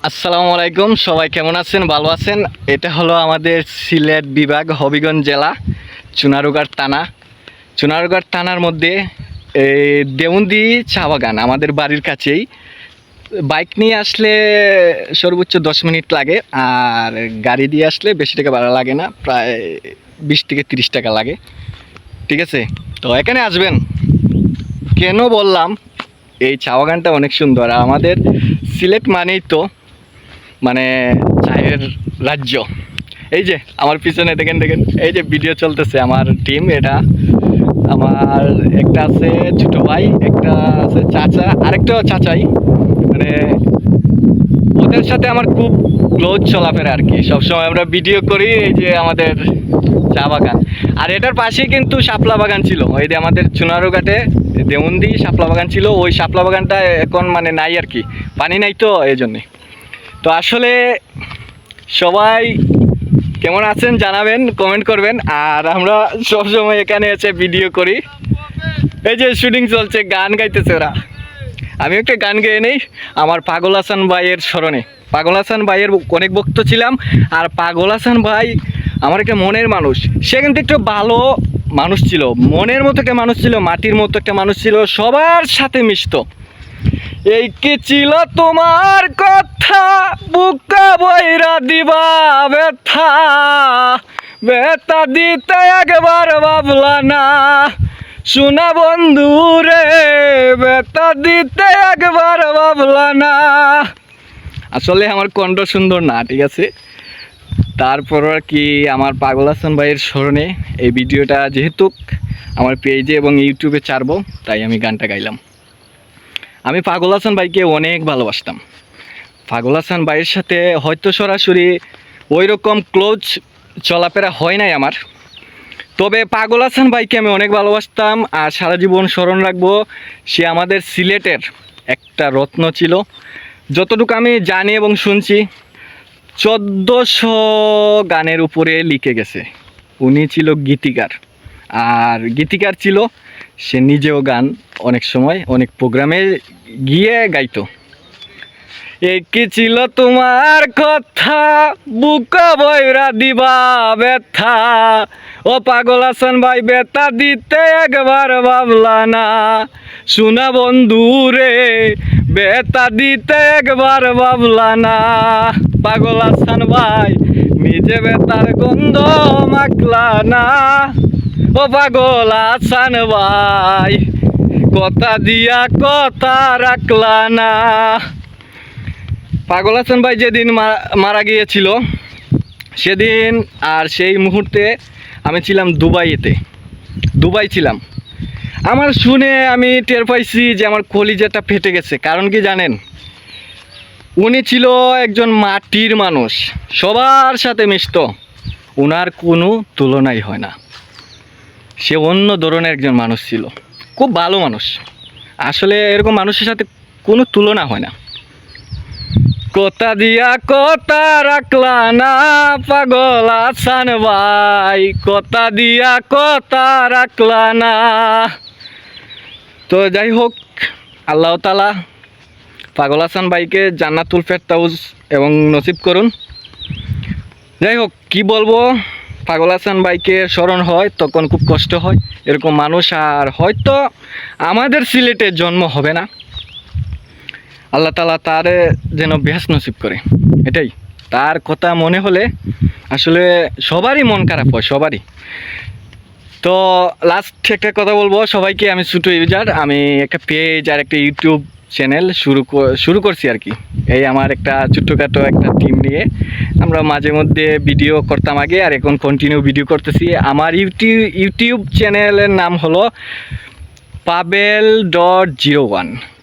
আসসালামু আলাইকুম, সবাই কেমন আছেন? ভালো আছেন? এটা হলো আমাদের সিলেট বিভাগ, হবিগঞ্জ জেলা, চুনারুঘাট থানার মধ্যে এই দেউন্দি চা বাগান আমাদের বাড়ির কাছেই। বাইক নিয়ে আসলে সর্বোচ্চ 10 মিনিট লাগে, আর গাড়ি দিয়ে আসলে বেশি টাকা ভাড়া লাগে না, প্রায় 20 থেকে 30 টাকা লাগে। ঠিক আছে, তো এখানে আসবেন। কেন বললাম, এই চা বাগানটা অনেক সুন্দর। আর আমাদের সিলেট মানেই তো মানে চায়ের রাজ্য। এই যে আমার পিছনে দেখেন দেখেন, এই যে ভিডিও চলতেছে, আমার টিম এটা। আমার একটা আছে ছোট ভাই, একটা আছে চাচা, আরেকটা চাচাই। মানে ওদের সাথে আমার খুব ক্লোজ চলাফেরা আর কি। সবসময় আমরা ভিডিও করি। এই যে আমাদের চা বাগান, আর এটার পাশেই কিন্তু শাপলা বাগান ছিল। ওই যে আমাদের চুনারুঘাটে দেউন্দি শাপলা বাগান ছিল, ওই শাপলা বাগানটা এখন মানে নাই আর কি, পানি নাই তো এই জন্যে। তো আসলে সবাই কেমন আছেন জানাবেন, কমেন্ট করবেন। আর আমরা সবসময় এখানে এসে ভিডিও করি। এই যে শুটিং চলছে, গান গাইতেছে ওরা। আমি একটা গান গেয়ে নেই আমার পাগল হাসান ভাইয়ের স্মরণে। পাগল হাসান ভাইয়ের অনেক ভক্ত ছিলাম। আর পাগল হাসান ভাই আমার একটা মনের মানুষ। সে কিন্তু একটু ভালো মানুষ ছিল, মনের মতো একটা মানুষ ছিল, মাটির মতো একটা মানুষ ছিল, সবার সাথে মিশতো। এই কি ছিল তোমার কথা, বুকা বইরা দিবা ব্যথা, ব্যথা দিতে একবার ভাবলা না, শোনা বন্ধু রে, ব্যথা দিতে একবার ভাবলা না। আসলে আমার কণ্ঠ সুন্দর না, ঠিক আছে। তারপর আর কি, আমার পাগল হাসান ভাইয়ের স্মরণে এই ভিডিওটা যেহেতু আমার পেজে এবং ইউটিউবে ছাড়বো, তাই আমি গানটা গাইলাম। আমি পাগল হাসান ভাইকে অনেক ভালোবাসতাম। পাগল হাসান ভাইয়ের সাথে হয়তো সরাসরি ওই রকম ক্লোজ চলাফেরা হয় নাই আমার, তবে পাগল হাসান ভাইকে আমি অনেক ভালোবাসতাম আর সারা জীবন স্মরণ রাখবো। সে আমাদের সিলেটের একটা রত্ন ছিল। যতটুকু আমি জানি এবং শুনছি, 1400 গানের উপরে লিখে গেছে। উনি ছিল গীতিকার, আর গীতিকার ছিল সে নিজেও গান অনেক সময় অনেক প্রোগ্রামে গিয়ে গাইতো। কি ছিল তোমার কথা, বুকা বইরা দিবা ব্যথা, ও পাগল হাসান ভাই ব্যথা দিতে একবার ভাবলা না, শোনা বন্ধু রে, ব্যথা দিতে একবার ভাবলা না। পাগল হাসান ভাই নিজে ব্যথার গন্ধ মাখলা না, ও পাগল হাসান ভাই কথা দিয়া কথা রাখলা না। পাগল হাসান ভাই যেদিন মারা গিয়েছিল সেদিন, আর সেই মুহূর্তে আমি ছিলাম দুবাই ছিলাম। আমার শুনে আমি টের পাইছি যে আমার কলিজাটা ফেটে গেছে। কারণ কি জানেন, উনি ছিল একজন মাটির মানুষ, সবার সাথে মিশতো, ওনার কোনো তুলনাই হয় না। সে অন্য ধরনের একজন মানুষ ছিল, খুব ভালো মানুষ। আসলে এরকম মানুষের সাথে কোনো তুলনা হয় না। কথা দিয়া কথা রাখলা না, পাগল হাসান ভাই কথা দিয়া কথা রাখলা না। তো যাই হোক, আল্লাহ তাআলা পাগল হাসান ভাইকে জান্নাতুল ফেরদাউস এবং নসিব করুন। যাই হোক, কি বলবো, পাগল হাসান ভাইকে স্মরণ হয় তখন খুব কষ্ট হয়। এরকম মানুষ আর হয়তো আমাদের সিলেটে জন্ম হবে না। আল্লাহ তাআলা তার যেন বেহেশত নসিব করে, এটাই। তার কথা মনে হলে আসলে সবারই মন খারাপ হয়, সবারই। তো লাস্ট একটা কথা বলবো সবাইকে, আমি ছোটো ইউজার, আমি একটা পেজ আর একটা ইউটিউব চ্যানেল শুরু করছি আর কি। এই আমার একটা ছোট্টখাটো একটা টিম নিয়ে আমরা মাঝে মধ্যে ভিডিও করতাম আগে, আর এখন কন্টিনিউ ভিডিও করতেছি। আমার ইউটিউব চ্যানেলের নাম হলো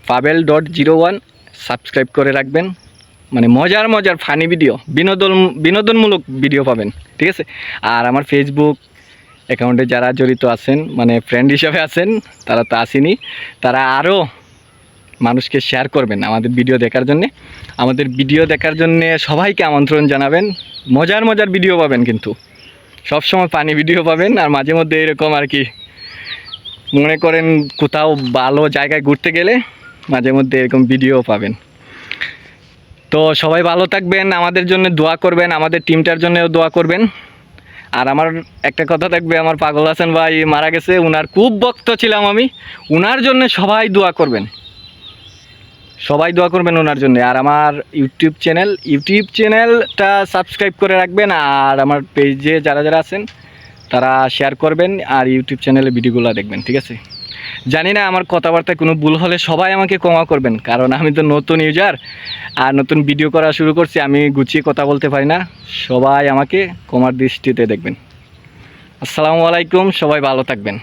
Pabel.01 সাবস্ক্রাইব করে রাখবেন। মানে মজার মজার ফানি ভিডিও, বিনোদনমূলক ভিডিও পাবেন, ঠিক আছে। আর আমার ফেসবুক অ্যাকাউন্টে যারা জড়িত আছেন, মানে ফ্রেন্ড হিসাবে আছেন, তারা তো আসেনি, তারা আরও মানুষকে শেয়ার করবেন আমাদের ভিডিও দেখার জন্যে। আমাদের ভিডিও দেখার জন্যে সবাইকে আমন্ত্রণ জানাবেন। মজার মজার ভিডিও পাবেন, কিন্তু সবসময় ফানি ভিডিও পাবেন। আর মাঝে মধ্যে এরকম আর কি, মনে করেন কোথাও ভালো জায়গায় ঘুরতে গেলে মাঝে মধ্যে এরকম ভিডিও পাবেন। তো সবাই ভালো থাকবেন, আমাদের জন্য দোয়া করবেন, আমাদের টিমটার জন্যও দোয়া করবেন। আর আমার একটা কথা থাকবে, আমার পাগল হাসান ভাই মারা গেছে, উনার খুব ভক্ত ছিলাম আমি। উনার জন্য সবাই দোয়া করবেন, সবাই দোয়া করবেন ওনার জন্য। আর আমার ইউটিউব চ্যানেলটা সাবস্ক্রাইব করে রাখবেন, আর আমার পেজে যারা যারা আছেন তারা শেয়ার করবেন, আর ইউটিউব চ্যানেলে ভিডিওগুলো দেখবেন, ঠিক আছে? জানি না আমার কথাবার্তায় কোনো ভুল হলে সবাই আমাকে ক্ষমা করবেন, কারণ আমি তো নতুন ইউজার আর নতুন ভিডিও করা শুরু করছি, আমি গুছিয়ে কথা বলতে পারি না। সবাই আমাকে ক্ষমার দৃষ্টিতে দেখবেন। আসসালামু আলাইকুম, সবাই ভালো থাকবেন।